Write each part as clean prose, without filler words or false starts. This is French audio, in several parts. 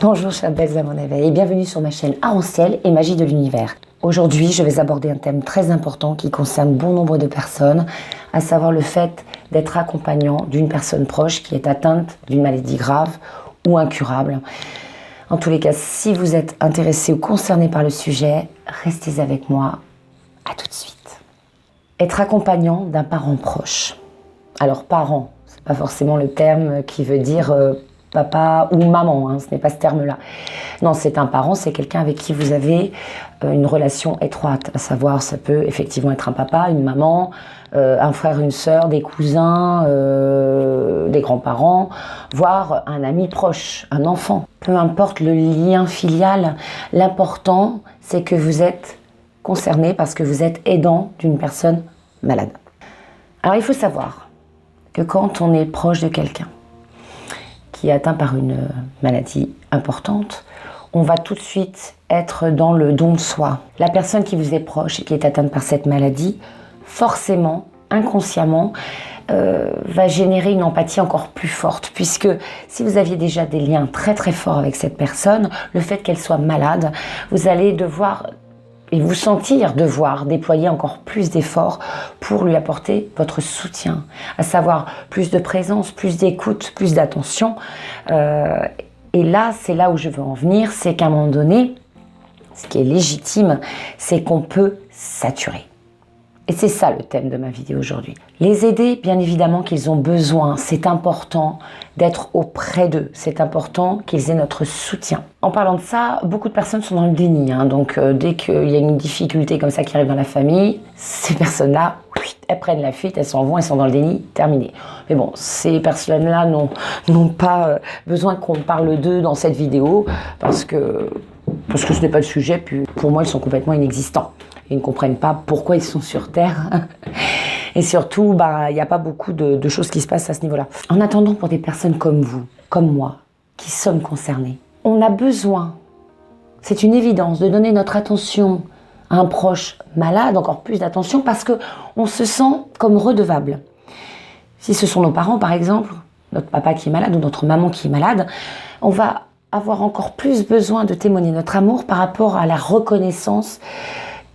Bonjour chères belles à mon éveil et bienvenue sur ma chaîne Arc-en-Ciel et Magie de l'Univers. Aujourd'hui, je vais aborder un thème très important qui concerne bon nombre de personnes, à savoir le fait d'être accompagnant d'une personne proche qui est atteinte d'une maladie grave ou incurable. En tous les cas, si vous êtes intéressé ou concerné par le sujet, restez avec moi. À tout de suite. Être accompagnant d'un parent proche. Alors parent, c'est pas forcément le terme qui veut dire papa ou maman, ce n'est pas ce terme-là. Non, c'est un parent, c'est quelqu'un avec qui vous avez une relation étroite, à savoir ça peut effectivement être un papa, une maman, un frère, une sœur, des cousins, des grands-parents, voire un ami proche, un enfant. Peu importe le lien filial, l'important c'est que vous êtes concerné parce que vous êtes aidant d'une personne malade. Alors il faut savoir que quand on est proche de quelqu'un qui est atteint par une maladie importante, on va tout de suite être dans le don de soi. La personne qui vous est proche et qui est atteinte par cette maladie, forcément, inconsciemment, va générer une empathie encore plus forte, puisque si vous aviez déjà des liens très très forts avec cette personne, le fait qu'elle soit malade, vous allez devoir et vous sentir devoir déployer encore plus d'efforts pour lui apporter votre soutien, à savoir plus de présence, plus d'écoute, plus d'attention. Et là, c'est là où je veux en venir, c'est qu'à un moment donné, ce qui est légitime, c'est qu'on peut saturer. Et c'est ça le thème de ma vidéo aujourd'hui. Les aider, bien évidemment qu'ils ont besoin, c'est important d'être auprès d'eux, c'est important qu'ils aient notre soutien. En parlant de ça, beaucoup de personnes sont dans le déni, donc dès qu'il y a une difficulté comme ça qui arrive dans la famille, ces personnes-là, elles prennent la fuite, elles s'en vont, elles sont dans le déni, terminé. Mais bon, ces personnes-là n'ont pas besoin qu'on parle d'eux dans cette vidéo, parce que ce n'est pas le sujet, puis pour moi ils sont complètement inexistants. Ils ne comprennent pas pourquoi ils sont sur Terre. Et surtout, il n'y a pas beaucoup de choses qui se passent à ce niveau-là. En attendant, pour des personnes comme vous, comme moi, qui sommes concernées, on a besoin, c'est une évidence, de donner notre attention à un proche malade, encore plus d'attention, parce qu'on se sent comme redevable. Si ce sont nos parents, par exemple, notre papa qui est malade ou notre maman qui est malade, on va avoir encore plus besoin de témoigner notre amour par rapport à la reconnaissance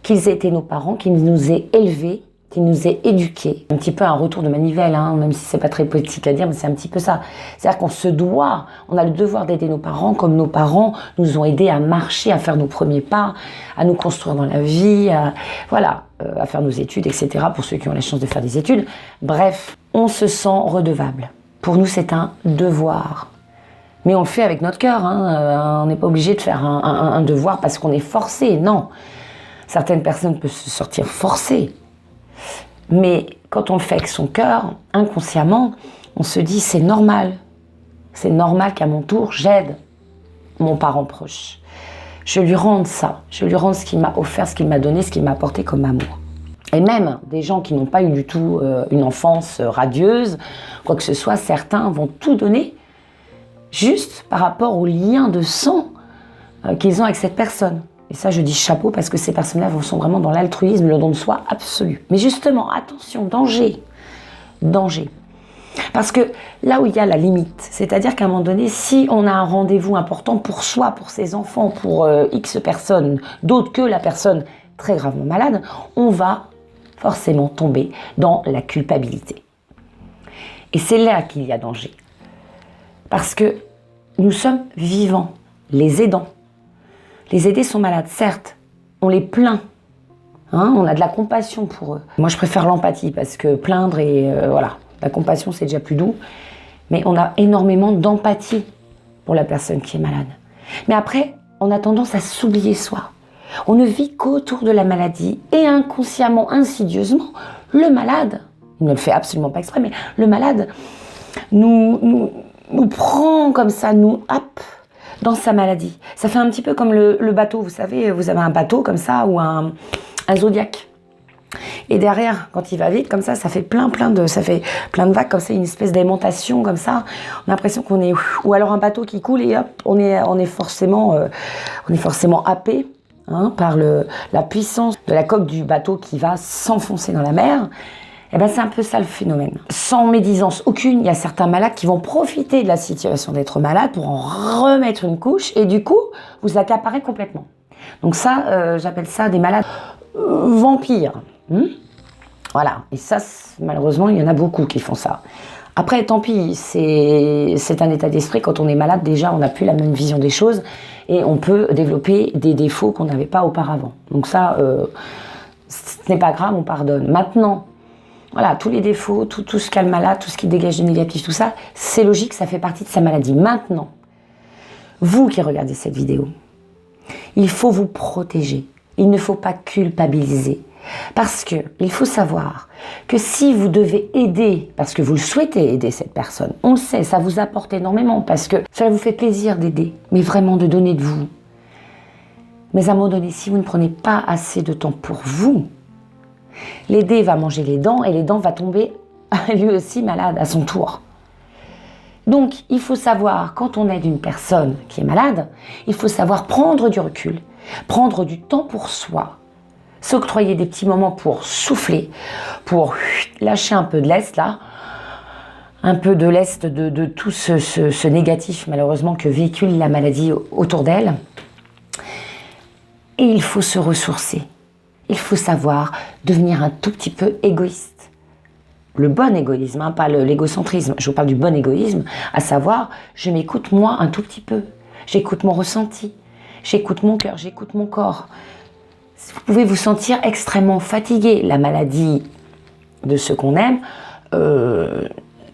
qu'ils aient été nos parents, qu'ils nous aient élevés, qu'ils nous aient éduqués. Un petit peu un retour de manivelle, même si c'est pas très poétique à dire, mais c'est un petit peu ça. C'est-à-dire qu'on se doit, on a le devoir d'aider nos parents comme nos parents nous ont aidés à marcher, à faire nos premiers pas, à nous construire dans la vie, à faire nos études, etc. pour ceux qui ont la chance de faire des études. Bref, on se sent redevable. Pour nous, c'est un devoir. Mais on le fait avec notre cœur, on n'est pas obligé de faire un devoir parce qu'on est forcé, non. Certaines personnes peuvent se sortir forcées. Mais quand on le fait avec son cœur, inconsciemment, on se dit c'est normal. C'est normal qu'à mon tour, j'aide mon parent proche. Je lui rende ça. Je lui rende ce qu'il m'a offert, ce qu'il m'a donné, ce qu'il m'a apporté comme amour. Et même des gens qui n'ont pas eu du tout une enfance radieuse, quoi que ce soit, certains vont tout donner juste par rapport au lien de sang qu'ils ont avec cette personne. Et ça, je dis chapeau parce que ces personnes-là sont vraiment dans l'altruisme, le don de soi absolu. Mais justement, attention, danger. Danger. Parce que là où il y a la limite, c'est-à-dire qu'à un moment donné, si on a un rendez-vous important pour soi, pour ses enfants, pour X personnes, d'autres que la personne très gravement malade, on va forcément tomber dans la culpabilité. Et c'est là qu'il y a danger. Parce que nous sommes vivants, les aidants. Les aidés sont malades, certes, on les plaint, on a de la compassion pour eux. Moi, je préfère l'empathie parce que plaindre et la compassion, c'est déjà plus doux. Mais on a énormément d'empathie pour la personne qui est malade. Mais après, on a tendance à s'oublier soi. On ne vit qu'autour de la maladie et inconsciemment, insidieusement, le malade, il ne le fait absolument pas exprès, mais le malade nous prend comme ça, nous happe dans sa maladie. Ça fait un petit peu comme le bateau, vous savez, vous avez un bateau comme ça ou un zodiac. Et derrière, quand il va vite comme ça fait plein de vagues comme ça, une espèce d'aimantation comme ça. On a l'impression qu'on est, ou alors un bateau qui coule et hop, on est forcément happé par la puissance de la coque du bateau qui va s'enfoncer dans la mer. Eh ben, c'est un peu ça le phénomène. Sans médisance aucune, il y a certains malades qui vont profiter de la situation d'être malade pour en remettre une couche et du coup, vous accaparer complètement. Donc ça, j'appelle ça des malades vampires. Voilà, et ça, malheureusement, il y en a beaucoup qui font ça. Après, tant pis, c'est un état d'esprit. Quand on est malade, déjà, on n'a plus la même vision des choses et on peut développer des défauts qu'on n'avait pas auparavant. Donc ça, ce n'est pas grave, on pardonne. Maintenant, voilà, tous les défauts, tout ce qu'a le malade, tout ce qui dégage du négatif, tout ça, c'est logique, ça fait partie de sa maladie. Maintenant, vous qui regardez cette vidéo, il faut vous protéger. Il ne faut pas culpabiliser. Parce que il faut savoir que si vous devez aider, parce que vous le souhaitez aider cette personne, on le sait, ça vous apporte énormément, parce que ça vous fait plaisir d'aider, mais vraiment de donner de vous. Mais à un moment donné, si vous ne prenez pas assez de temps pour vous, l'aider va manger les dents et les dents va tomber lui aussi malade à son tour. Donc, il faut savoir, quand on aide une personne qui est malade, il faut savoir prendre du recul, prendre du temps pour soi, s'octroyer des petits moments pour souffler, pour lâcher un peu de lest là, un peu de lest de tout ce négatif malheureusement que véhicule la maladie autour d'elle. Et il faut se ressourcer. Il faut savoir devenir un tout petit peu égoïste. Le bon égoïsme, hein, pas l'égocentrisme. Je vous parle du bon égoïsme, à savoir, je m'écoute moi un tout petit peu. J'écoute mon ressenti, j'écoute mon cœur, j'écoute mon corps. Vous pouvez vous sentir extrêmement fatigué. La maladie de ceux qu'on aime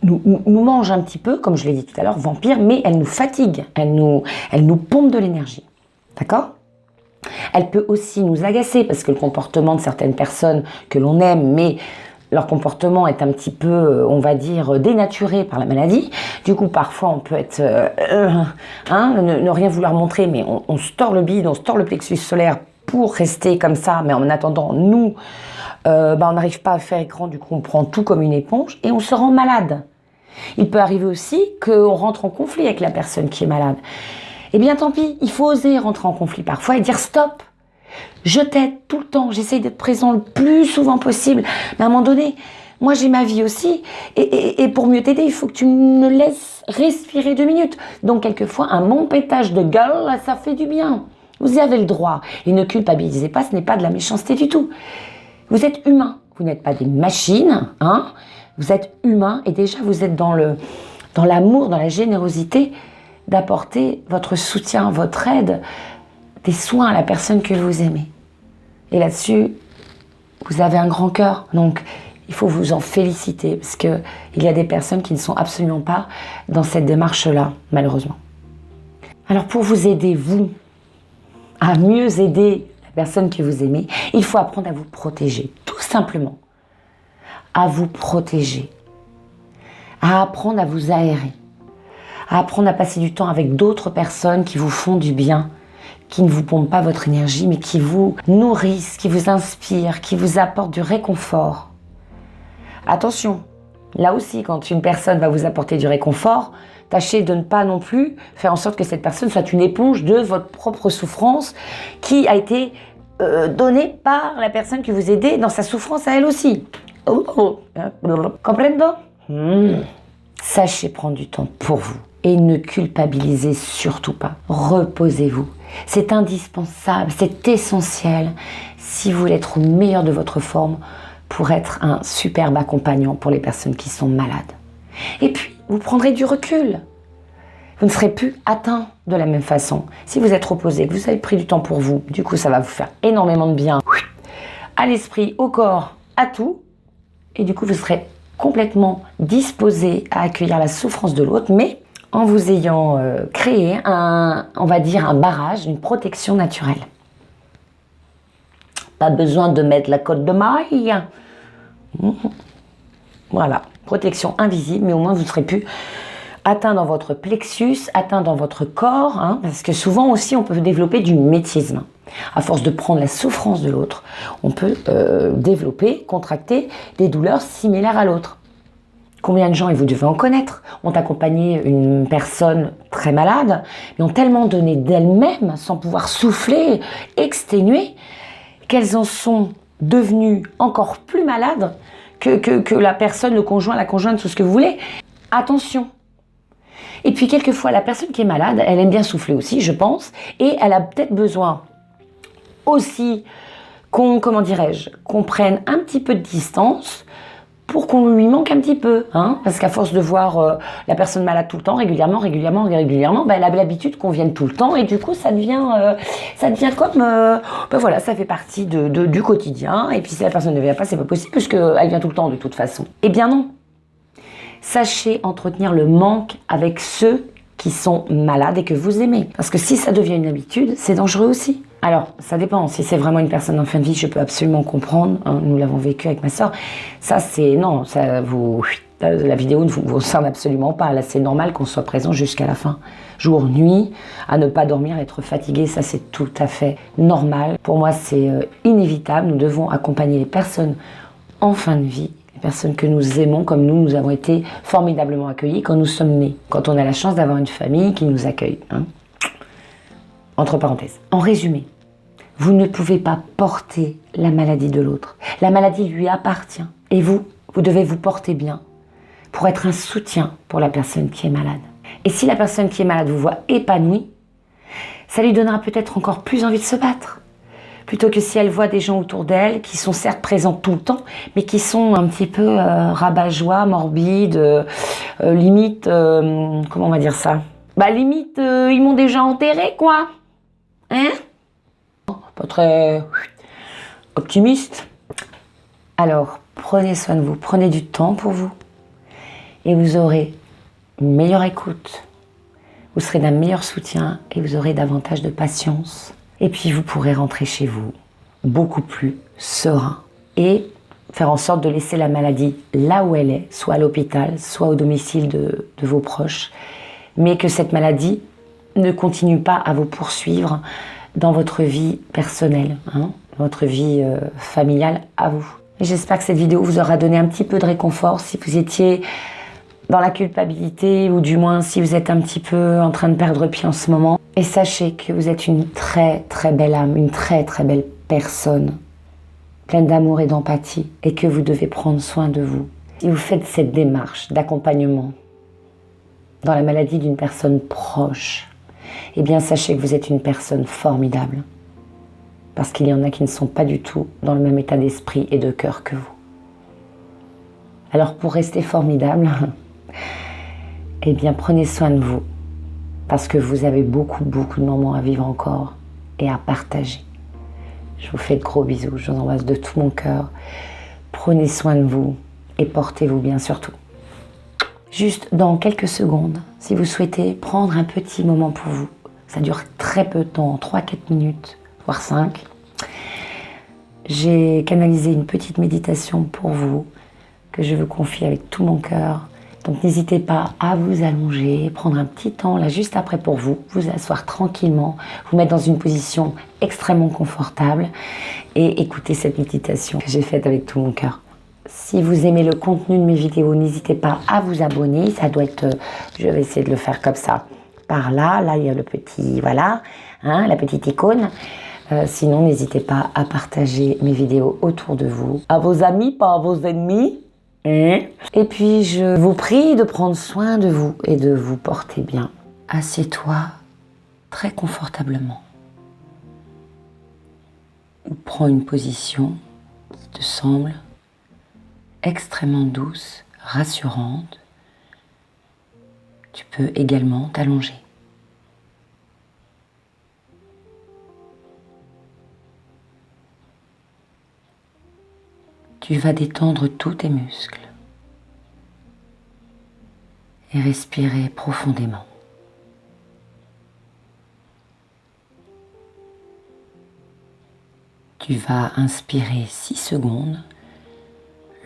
nous mange un petit peu, comme je l'ai dit tout à l'heure, vampire, mais elle nous fatigue, elle nous pompe de l'énergie. D'accord ? Elle peut aussi nous agacer, parce que le comportement de certaines personnes que l'on aime, mais leur comportement est un petit peu, on va dire, dénaturé par la maladie. Du coup, parfois, on peut être, ne rien vouloir montrer, mais on se tord le bide, on se tord le plexus solaire pour rester comme ça, mais en attendant, nous, on n'arrive pas à faire écran, du coup on prend tout comme une éponge et on se rend malade. Il peut arriver aussi qu'on rentre en conflit avec la personne qui est malade. Eh bien tant pis, il faut oser rentrer en conflit parfois et dire stop, je t'aide tout le temps, j'essaye d'être présent le plus souvent possible, mais à un moment donné, moi j'ai ma vie aussi, et pour mieux t'aider, il faut que tu me laisses respirer 2 minutes. Donc quelquefois, un bon pétage de gueule, ça fait du bien. Vous y avez le droit. Et ne culpabilisez pas, ce n'est pas de la méchanceté du tout. Vous êtes humain. Vous n'êtes pas des machines, hein. Vous êtes humain et déjà vous êtes dans l'amour, dans la générosité d'apporter votre soutien, votre aide, des soins à la personne que vous aimez. Et là-dessus, vous avez un grand cœur. Donc, il faut vous en féliciter parce qu'il y a des personnes qui ne sont absolument pas dans cette démarche-là, malheureusement. Alors, pour vous aider, vous, à mieux aider la personne que vous aimez, il faut apprendre à vous protéger, tout simplement. À vous protéger, à apprendre à vous aérer, à apprendre à passer du temps avec d'autres personnes qui vous font du bien, qui ne vous pompent pas votre énergie, mais qui vous nourrissent, qui vous inspirent, qui vous apportent du réconfort. Attention, là aussi, quand une personne va vous apporter du réconfort, tâchez de ne pas non plus faire en sorte que cette personne soit une éponge de votre propre souffrance qui a été donnée par la personne que vous aidez dans sa souffrance à elle aussi. Comprendo? Sachez prendre du temps pour vous et ne culpabilisez surtout pas. Reposez-vous. C'est indispensable, c'est essentiel si vous voulez être au meilleur de votre forme pour être un superbe accompagnant pour les personnes qui sont malades. Et puis, vous prendrez du recul. Vous ne serez plus atteint de la même façon. Si vous êtes reposé, que vous avez pris du temps pour vous, du coup, ça va vous faire énormément de bien à l'esprit, au corps, à tout. Et du coup, vous serez complètement disposé à accueillir la souffrance de l'autre, mais en vous ayant créé on va dire un barrage, une protection naturelle. Pas besoin de mettre la cotte de maille. Voilà, protection invisible, mais au moins vous ne serez plus atteint dans votre plexus, atteint dans votre corps, hein, parce que souvent aussi on peut développer du métiisme. À force de prendre la souffrance de l'autre, on peut développer, contracter des douleurs similaires à l'autre. Combien de gens, et vous devez en connaître, ont accompagné une personne très malade, mais ont tellement donné d'elles-mêmes, sans pouvoir souffler, exténuer, qu'elles en sont devenues encore plus malades que la personne, le conjoint, la conjointe, tout ce que vous voulez. Attention. Et puis quelquefois, la personne qui est malade, elle aime bien souffler aussi, je pense, et elle a peut-être besoin aussi qu'on prenne un petit peu de distance pour qu'on lui manque un petit peu, hein, parce qu'à force de voir la personne malade tout le temps, régulièrement, ben, elle a l'habitude qu'on vienne tout le temps, et du coup, ça devient comme, ben voilà, ça fait partie du quotidien, et puis si la personne ne vient pas, c'est pas possible, puisqu'elle vient tout le temps de toute façon. Eh bien non. Sachez entretenir le manque avec ceux qui sont malades et que vous aimez. Parce que si ça devient une habitude, c'est dangereux aussi. Alors, ça dépend. Si c'est vraiment une personne en fin de vie, je peux absolument comprendre. Hein, nous l'avons vécu avec ma soeur. Ça, c'est... Non, ça vous... La vidéo ne vous concerne absolument pas. Là, c'est normal qu'on soit présent jusqu'à la fin. Jour, nuit, à ne pas dormir, être fatigué, ça, c'est tout à fait normal. Pour moi, c'est inévitable. Nous devons accompagner les personnes en fin de vie, les personnes que nous aimons, comme nous avons été formidablement accueillis quand nous sommes nés. Quand on a la chance d'avoir une famille qui nous accueille. Hein. Entre parenthèses. En résumé, vous ne pouvez pas porter la maladie de l'autre. La maladie lui appartient. Et vous devez vous porter bien pour être un soutien pour la personne qui est malade. Et si la personne qui est malade vous voit épanoui, ça lui donnera peut-être encore plus envie de se battre. Plutôt que si elle voit des gens autour d'elle qui sont certes présents tout le temps, mais qui sont un petit peu rabat-joie, morbides, limite, comment on va dire ça ? Bah limite, ils m'ont déjà enterré, quoi. Hein ? Pas très optimiste. Alors, prenez soin de vous, prenez du temps pour vous. Et vous aurez une meilleure écoute. Vous serez d'un meilleur soutien et vous aurez davantage de patience. Et puis, vous pourrez rentrer chez vous beaucoup plus serein. Et faire en sorte de laisser la maladie là où elle est, soit à l'hôpital, soit au domicile de vos proches. Mais que cette maladie ne continue pas à vous poursuivre dans votre vie personnelle, hein, votre vie familiale à vous. Et j'espère que cette vidéo vous aura donné un petit peu de réconfort si vous étiez dans la culpabilité ou du moins si vous êtes un petit peu en train de perdre pied en ce moment. Et sachez que vous êtes une très très belle âme, une très très belle personne, pleine d'amour et d'empathie et que vous devez prendre soin de vous. Si vous faites cette démarche d'accompagnement dans la maladie d'une personne proche, eh bien sachez que vous êtes une personne formidable. Parce qu'il y en a qui ne sont pas du tout dans le même état d'esprit et de cœur que vous. Alors pour rester formidable, eh bien prenez soin de vous. Parce que vous avez beaucoup de moments à vivre encore et à partager. Je vous fais de gros bisous, je vous embrasse de tout mon cœur. Prenez soin de vous et portez-vous bien surtout. Juste dans quelques secondes, si vous souhaitez prendre un petit moment pour vous, ça dure très peu de temps, 3-4 minutes, voire 5. J'ai canalisé une petite méditation pour vous, que je vous confie avec tout mon cœur. Donc n'hésitez pas à vous allonger, prendre un petit temps là juste après pour vous asseoir tranquillement, vous mettre dans une position extrêmement confortable et écouter cette méditation que j'ai faite avec tout mon cœur. Si vous aimez le contenu de mes vidéos, n'hésitez pas à vous abonner. Ça doit être, je vais essayer de le faire comme ça. Par là, il y a le petit, voilà, hein, la petite icône. Sinon, n'hésitez pas à partager mes vidéos autour de vous. À vos amis, pas à vos ennemis. Hein. Et puis, je vous prie de prendre soin de vous et de vous porter bien. Assieds-toi très confortablement. Ou prends une position qui te semble extrêmement douce, rassurante. Tu peux également t'allonger. Tu vas détendre tous tes muscles et respirer profondément. Tu vas inspirer 6 secondes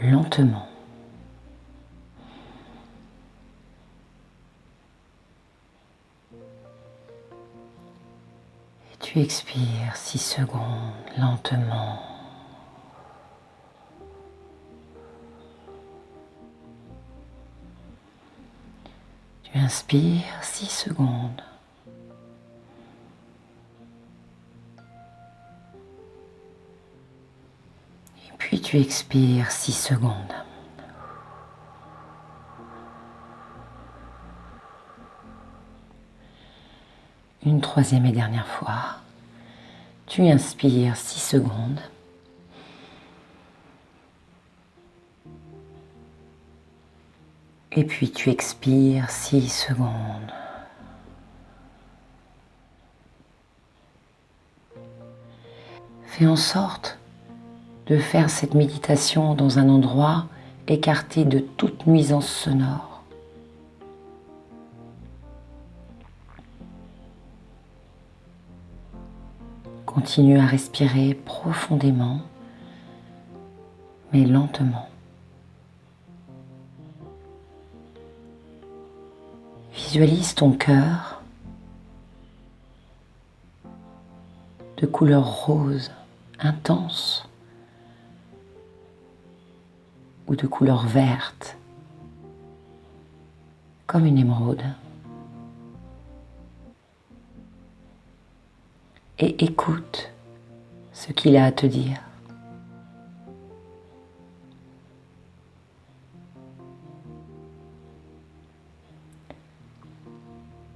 lentement. Et tu expires 6 secondes lentement. Tu inspires 6 secondes. Et Puis tu expires 6 secondes. Une troisième et dernière fois. Tu inspires 6 secondes. Et puis tu expires 6 secondes. Fais en sorte de faire cette méditation dans un endroit écarté de toute nuisance sonore. Continue à respirer profondément, mais lentement. Visualise ton cœur de couleur rose intense ou de couleur verte, comme une émeraude. Et écoute ce qu'il a à te dire.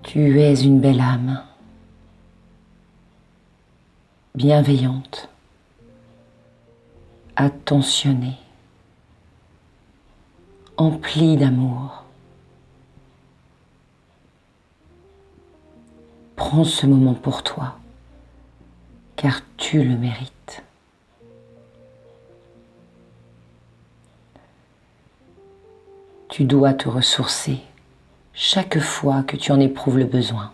Tu es une belle âme, bienveillante, attentionnée, emplie d'amour. Prends ce moment pour toi, car tu le mérites. Tu dois te ressourcer chaque fois que tu en éprouves le besoin.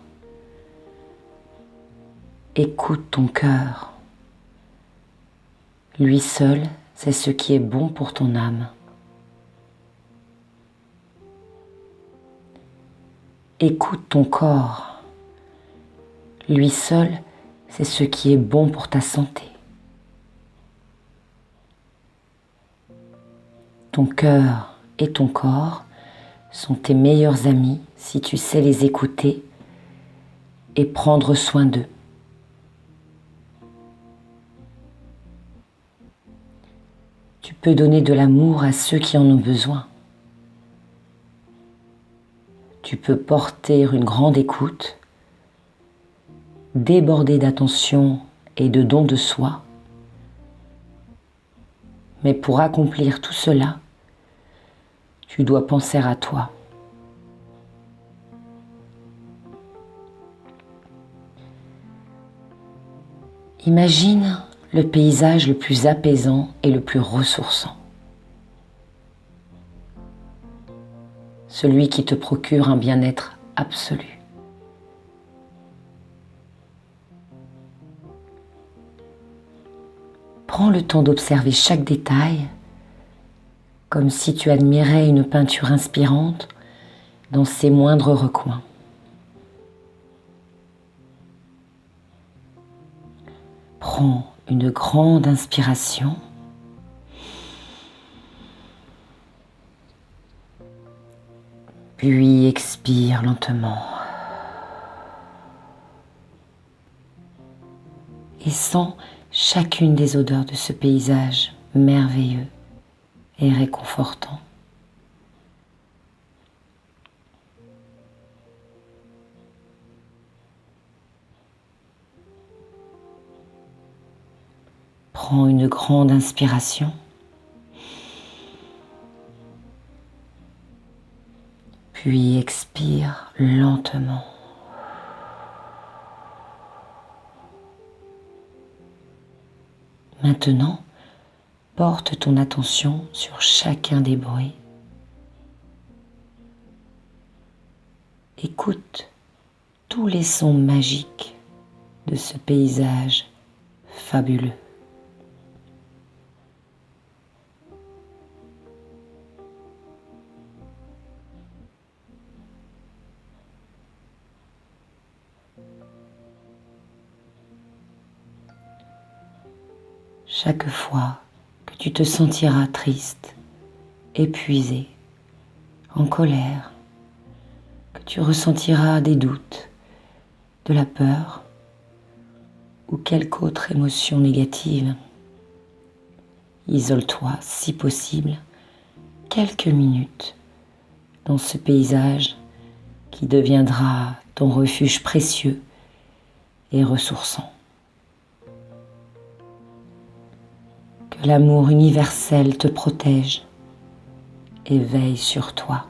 Écoute ton cœur. Lui seul sait ce qui est bon pour ton âme. Écoute ton corps. Lui seul sait ce qui est bon pour ta santé. Ton cœur et ton corps sont tes meilleurs amis si tu sais les écouter et prendre soin d'eux. Tu peux donner de l'amour à ceux qui en ont besoin. Tu peux porter une grande écoute, déborder d'attention et de don de soi. Mais pour accomplir tout cela, tu dois penser à toi. Imagine le paysage le plus apaisant et le plus ressourçant. Celui qui te procure un bien-être absolu. Prends le temps d'observer chaque détail, comme si tu admirais une peinture inspirante dans ses moindres recoins. Prends une grande inspiration. Puis expire lentement. Et sens chacune des odeurs de ce paysage merveilleux et réconfortant. Prends une grande inspiration. Puis expire lentement. Maintenant, porte ton attention sur chacun des bruits. Écoute tous les sons magiques de ce paysage fabuleux. Chaque fois que tu te sentiras triste, épuisé, en colère, que tu ressentiras des doutes, de la peur ou quelque autre émotion négative, Isole-toi, si possible, quelques minutes dans ce paysage qui deviendra ton refuge précieux et ressourçant. Que l'amour universel te protège et veille sur toi.